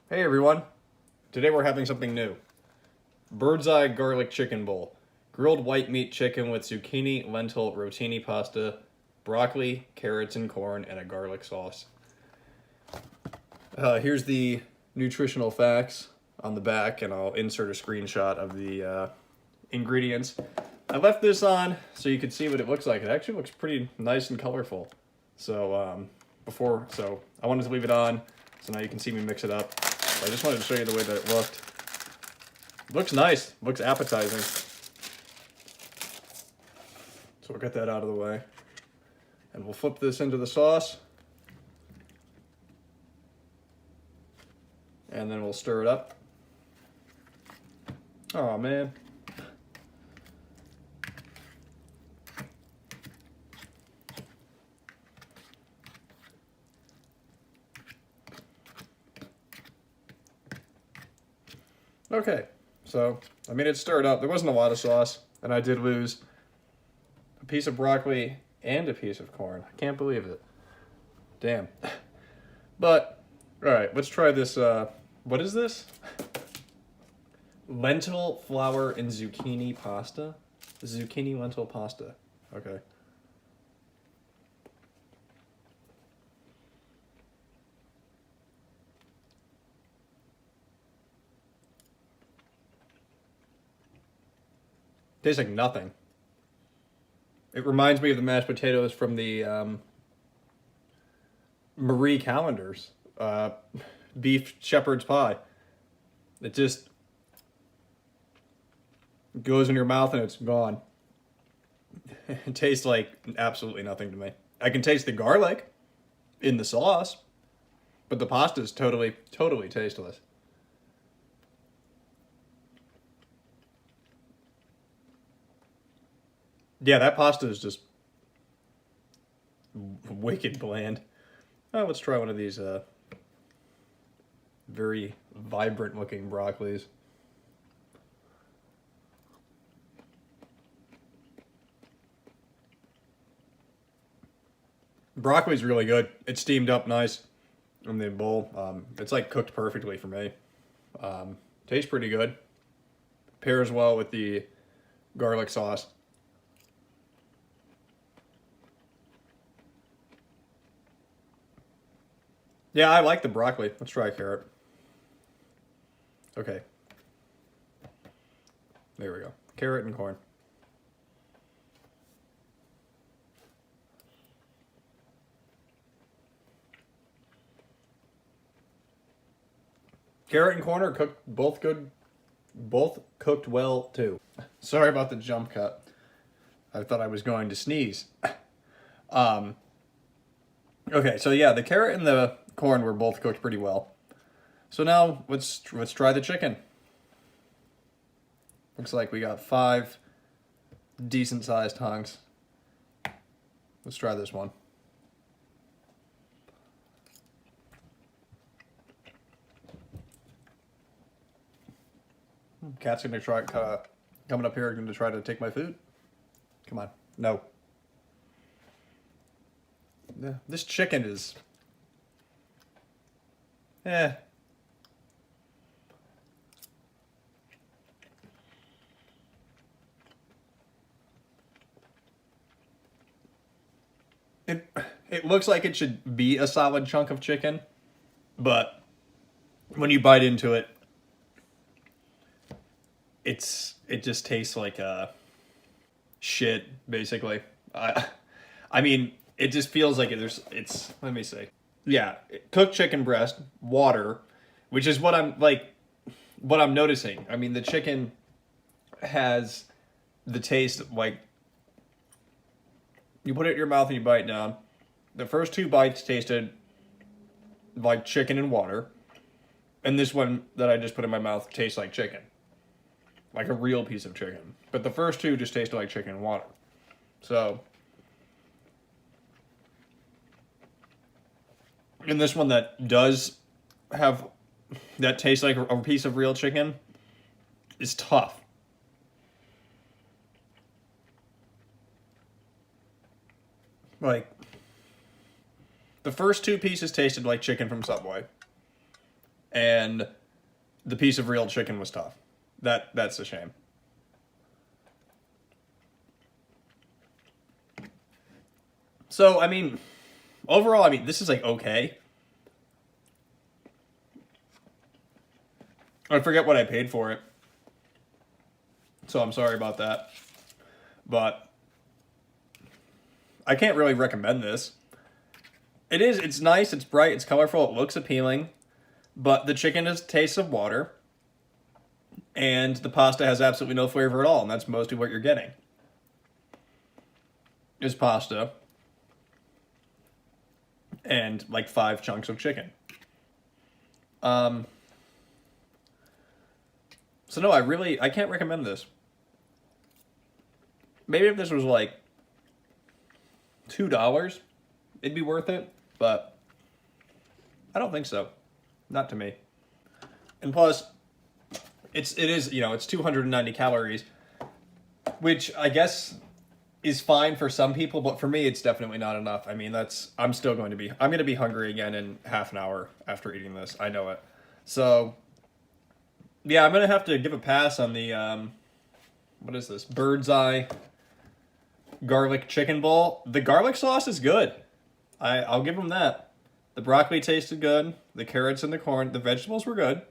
Hey everyone, today we're having something new. Bird's Eye Garlic Chicken Bowl. Grilled white meat chicken with zucchini, lentil, rotini pasta, broccoli, carrots and corn, and a garlic sauce. Here's the nutritional facts on the back, and I'll insert a screenshot of the ingredients. I left this on so you could see what it looks like. It actually looks pretty nice and colorful. So I wanted to leave it on so now you can see me mix it up. I just wanted to show you the way that it looked. Looks nice. Looks appetizing. So we'll get that out of the way. And we'll flip this into the sauce. And then we'll stir it up. Oh man. Okay, so I made it stirred up. There wasn't a lot of sauce, and I did lose a piece of broccoli and a piece of corn. I can't believe it. Damn. But, alright, let's try this. What is this? Lentil, flour, and zucchini pasta? Zucchini lentil pasta. Okay. Tastes like nothing. It reminds me of the mashed potatoes from the Marie Callender's beef shepherd's pie. It just goes in your mouth and it's gone. It tastes like absolutely nothing to me. I can taste the garlic in the sauce, but the pasta is totally tasteless. Yeah, that pasta is just wicked bland. Let's try one of these very vibrant looking broccolis. Broccoli's really good. It's steamed up nice in the bowl. It's like cooked perfectly for me. Tastes pretty good. Pairs well with the garlic sauce. Yeah, I like the broccoli. Let's try a carrot. Okay. There we go. Carrot and corn. Carrot and corn are cooked both good, both cooked well too. Sorry about the jump cut. I thought I was going to sneeze. Um, okay, so yeah, the carrot and the corn were both cooked pretty well. So now let's try the chicken. Looks like we got 5 decent sized hunks. Let's try this one. Cat's gonna try coming up here to try to take my food. Come on, no. Yeah, this chicken is, eh. It it looks like it should be a solid chunk of chicken, but when you bite into it, it just tastes like shit basically. I mean, it just feels like it's let me see. Yeah, cooked chicken breast, water, which is what I'm noticing. I mean, the chicken has the taste like you put it in your mouth and you bite down. The first 2 bites tasted like chicken and water, and this one that I just put in my mouth tastes like chicken, like a real piece of chicken. But the first 2 just tasted like chicken and water. So, and this one that does have that tastes like a piece of real chicken is tough. Like the first 2 pieces tasted like chicken from Subway. and the piece of real chicken was tough. That's a shame. So, I mean, overall, I mean, this is like okay. I forget what I paid for it. So I'm sorry about that. But I can't really recommend this. It's nice, it's bright, it's colorful, it looks appealing, but the chicken is tastes of water, and the pasta has absolutely no flavor at all, and that's mostly what you're getting. Is pasta and like 5 chunks of chicken. So no, I can't recommend this. Maybe if this was like $2, it'd be worth it, but I don't think so. Not to me. And plus, it is, you know, it's 290 calories, which I guess is fine for some people, but for me, it's definitely not enough. I mean, I'm going to be hungry again in half an hour after eating this. I know it. So, yeah, I'm going to have to give a pass on the, what is this? Bird's Eye garlic chicken bowl. The garlic sauce is good. I'll give them that. The broccoli tasted good. The carrots and the corn, the vegetables were good.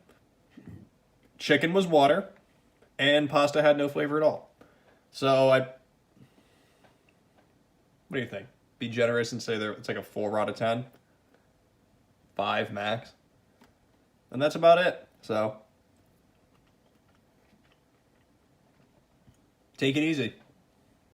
Chicken was water, and pasta had no flavor at all. So what do you think? Be generous and say it's like a 4 out of 10? 5 max? And that's about it. So take it easy.